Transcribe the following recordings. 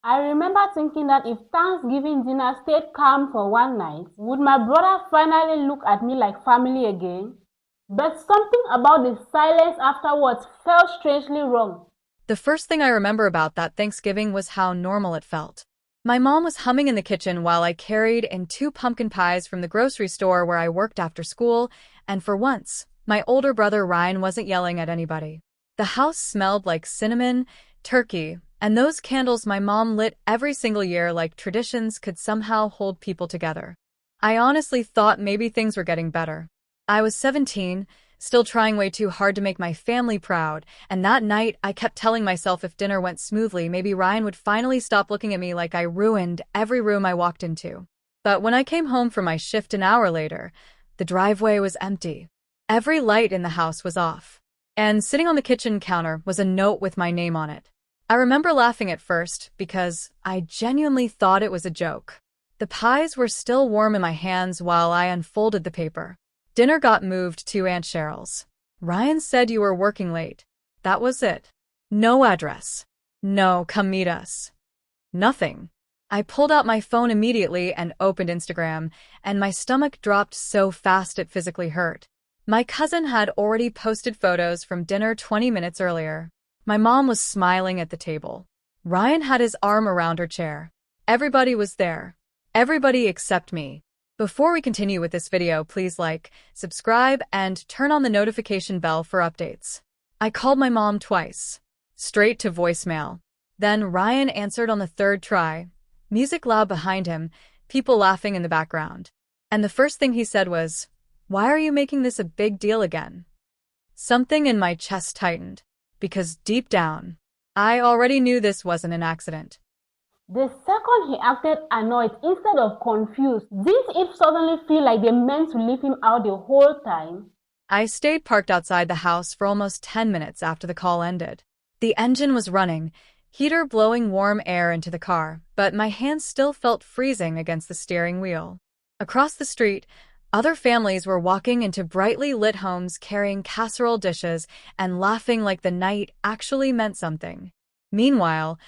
I remember thinking that if Thanksgiving dinner stayed calm for one night, would my brother finally look at me like family again? But something about the silence afterwards felt strangely wrong. The first thing I remember about that Thanksgiving was how normal it felt. My mom was humming in the kitchen while I carried in 2 pumpkin pies from the grocery store where I worked after school, and for once, my older brother Ryan wasn't yelling at anybody. The house smelled like cinnamon, turkey, and those candles my mom lit every single year like traditions could somehow hold people together. I honestly thought maybe things were getting better. I was 17, still trying way too hard to make my family proud, and that night I kept telling myself if dinner went smoothly, maybe Ryan would finally stop looking at me like I ruined every room I walked into. But when I came home from my shift an hour later, the driveway was empty. Every light in the house was off. And sitting on the kitchen counter was a note with my name on it. I remember laughing at first because I genuinely thought it was a joke. The pies were still warm in my hands while I unfolded the paper. Dinner got moved to Aunt Cheryl's. Ryan said you were working late. That was it. No address. No, come meet us. Nothing. I pulled out my phone immediately and opened Instagram, and my stomach dropped so fast it physically hurt. My cousin had already posted photos from dinner 20 minutes earlier. My mom was smiling at the table. Ryan had his arm around her chair. Everybody was there. Everybody except me. Before we continue with this video, please like, subscribe, and turn on the notification bell for updates. I called my mom twice. Straight to voicemail. Then Ryan answered on the third try. Music loud behind him, people laughing in the background. And the first thing he said was, "Why are you making this a big deal again?" Something in my chest tightened. Because deep down, I already knew this wasn't an accident. The second he acted annoyed instead of confused, didn't it suddenly feel like they meant to leave him out the whole time? I stayed parked outside the house for almost 10 minutes after the call ended. The engine was running, heater blowing warm air into the car, but my hands still felt freezing against the steering wheel. Across the street, other families were walking into brightly lit homes carrying casserole dishes and laughing like the night actually meant something. Meanwhile,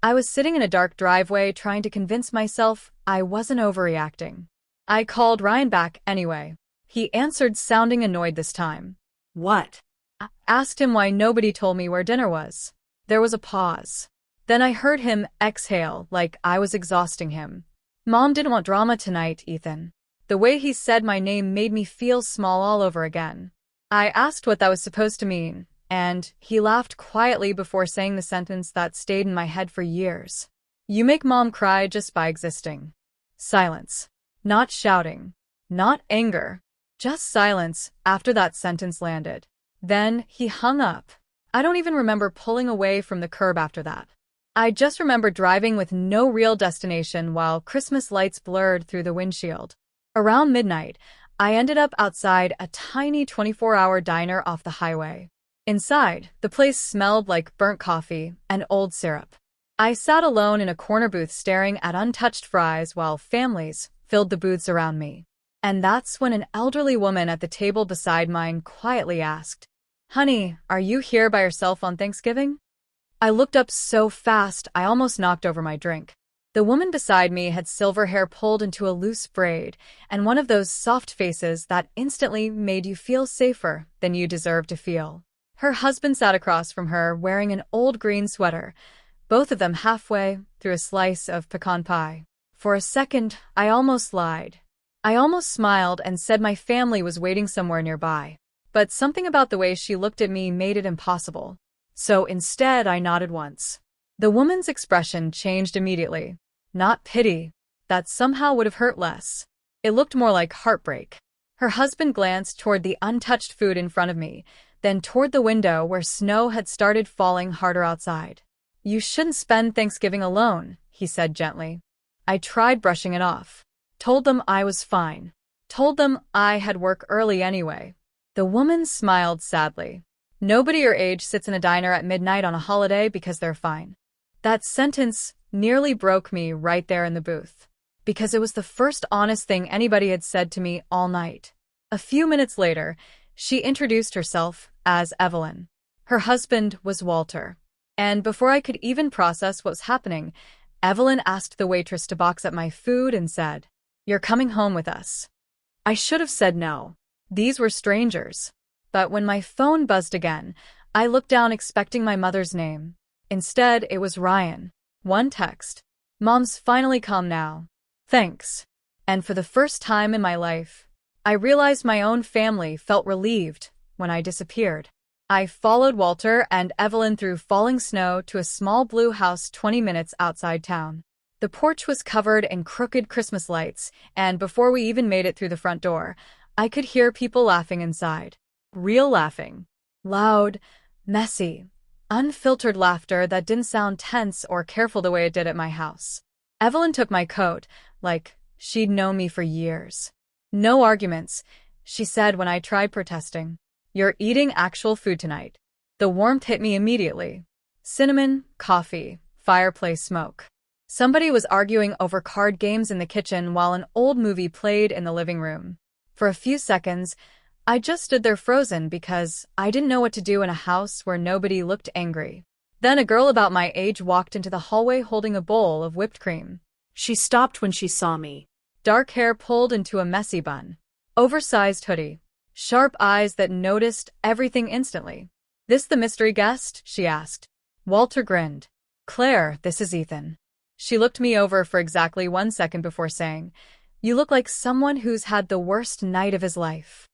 I was sitting in a dark driveway trying to convince myself I wasn't overreacting. I called Ryan back anyway. He answered sounding annoyed this time. "What?" I asked him why nobody told me where dinner was. There was a pause. Then I heard him exhale like I was exhausting him. "Mom didn't want drama tonight, Ethan." The way he said my name made me feel small all over again. I asked what that was supposed to mean, and he laughed quietly before saying the sentence that stayed in my head for years. "You make Mom cry just by existing." Silence. Not shouting. Not anger. Just silence after that sentence landed. Then he hung up. I don't even remember pulling away from the curb after that. I just remember driving with no real destination while Christmas lights blurred through the windshield. Around midnight, I ended up outside a tiny 24-hour diner off the highway. Inside, the place smelled like burnt coffee and old syrup. I sat alone in a corner booth staring at untouched fries while families filled the booths around me. And that's when an elderly woman at the table beside mine quietly asked, "Honey, are you here by yourself on Thanksgiving?" I looked up so fast I almost knocked over my drink. The woman beside me had silver hair pulled into a loose braid and one of those soft faces that instantly made you feel safer than you deserved to feel. Her husband sat across from her wearing an old green sweater, both of them halfway through a slice of pecan pie. For a second, I almost lied. I almost smiled and said my family was waiting somewhere nearby. But something about the way she looked at me made it impossible. So instead, I nodded once. The woman's expression changed immediately. Not pity. That somehow would have hurt less. It looked more like heartbreak. Her husband glanced toward the untouched food in front of me, then toward the window where snow had started falling harder outside. "You shouldn't spend Thanksgiving alone," he said gently. I tried brushing it off. Told them I was fine. Told them I had work early anyway. The woman smiled sadly. Nobody your age sits in a diner at midnight on a holiday because they're fine. That sentence nearly broke me right there in the booth, because it was the first honest thing anybody had said to me all night. A few minutes later, she introduced herself as Evelyn. Her husband was Walter. And before I could even process what was happening, Evelyn asked the waitress to box up my food and said, "You're coming home with us." I should have said no. These were strangers. But when my phone buzzed again, I looked down expecting my mother's name. Instead, it was Ryan. One text. "Mom's finally calm now. Thanks." And for the first time in my life, I realized my own family felt relieved when I disappeared. I followed Walter and Evelyn through falling snow to a small blue house 20 minutes outside town. The porch was covered in crooked Christmas lights, and before we even made it through the front door, I could hear people laughing inside. Real laughing. Loud, messy, unfiltered laughter that didn't sound tense or careful the way it did at my house. Evelyn took my coat, like she'd known me for years. "No arguments," she said when I tried protesting. "You're eating actual food tonight." The warmth hit me immediately. Cinnamon, coffee, fireplace smoke. Somebody was arguing over card games in the kitchen while an old movie played in the living room. For a few seconds, I just stood there frozen because I didn't know what to do in a house where nobody looked angry. Then a girl about my age walked into the hallway holding a bowl of whipped cream. She stopped when she saw me. Dark hair pulled into a messy bun. Oversized hoodie. Sharp eyes that noticed everything instantly. "This the mystery guest?" she asked. Walter grinned. "Claire, this is Ethan." She looked me over for exactly 1 second before saying, "You look like someone who's had the worst night of his life."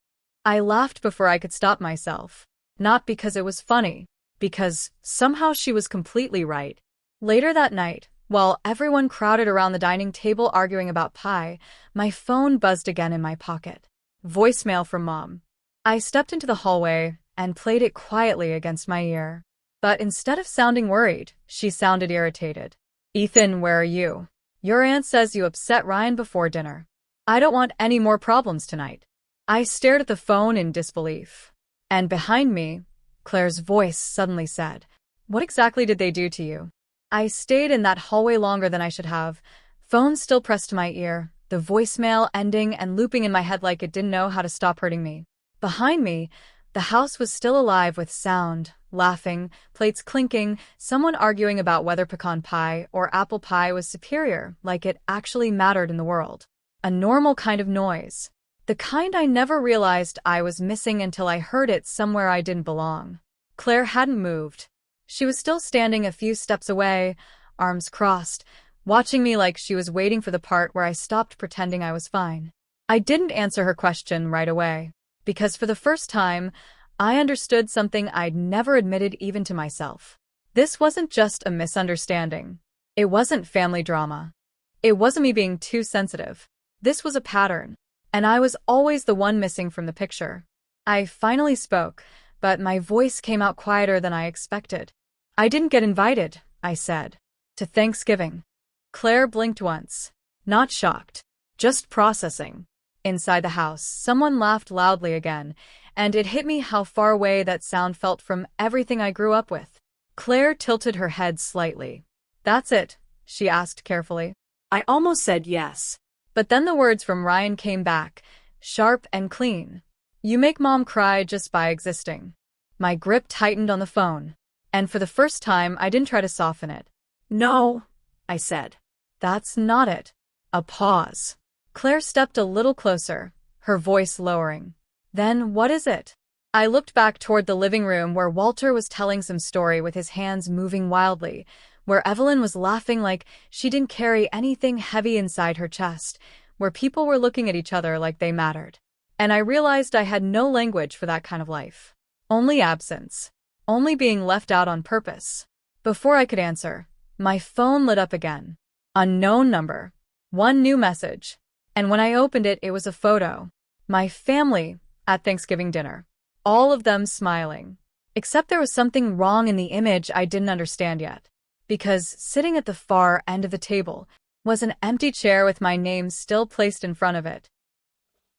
I laughed before I could stop myself. Not because it was funny, because somehow she was completely right. Later that night, while everyone crowded around the dining table arguing about pie, my phone buzzed again in my pocket. Voicemail from Mom. I stepped into the hallway and played it quietly against my ear. But instead of sounding worried, she sounded irritated. "Ethan, where are you? Your aunt says you upset Ryan before dinner. I don't want any more problems tonight." I stared at the phone in disbelief. And behind me, Claire's voice suddenly said, "What exactly did they do to you?" I stayed in that hallway longer than I should have, phone still pressed to my ear, the voicemail ending and looping in my head like it didn't know how to stop hurting me. Behind me, the house was still alive with sound, laughing, plates clinking, someone arguing about whether pecan pie or apple pie was superior, like it actually mattered in the world. A normal kind of noise. The kind I never realized I was missing until I heard it somewhere I didn't belong. Claire hadn't moved. She was still standing a few steps away, arms crossed, watching me like she was waiting for the part where I stopped pretending I was fine. I didn't answer her question right away, because for the first time, I understood something I'd never admitted even to myself. This wasn't just a misunderstanding. It wasn't family drama. It wasn't me being too sensitive. This was a pattern, and I was always the one missing from the picture. I finally spoke, but my voice came out quieter than I expected. "I didn't get invited," I said, "to Thanksgiving." Claire blinked once. Not shocked, just processing. Inside the house, someone laughed loudly again, and it hit me how far away that sound felt from everything I grew up with. Claire tilted her head slightly. "That's it?" she asked carefully. I almost said yes. But then the words from Ryan came back, sharp and clean. "You make Mom cry just by existing." My grip tightened on the phone, and for the first time I didn't try to soften it. "No," I said. "That's not it." A pause. Claire stepped a little closer, her voice lowering. "Then what is it?" I looked back toward the living room where Walter was telling some story with his hands moving wildly, where Evelyn was laughing like she didn't carry anything heavy inside her chest, where people were looking at each other like they mattered. And I realized I had no language for that kind of life. Only absence. Only being left out on purpose. Before I could answer, my phone lit up again. Unknown number. One new message. And when I opened it, it was a photo. My family at Thanksgiving dinner. All of them smiling. Except there was something wrong in the image I didn't understand yet. Because sitting at the far end of the table was an empty chair with my name still placed in front of it.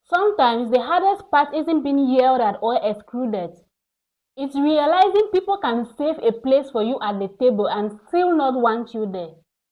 Sometimes the hardest part isn't being yelled at or excluded. It's realizing people can save a place for you at the table and still not want you there.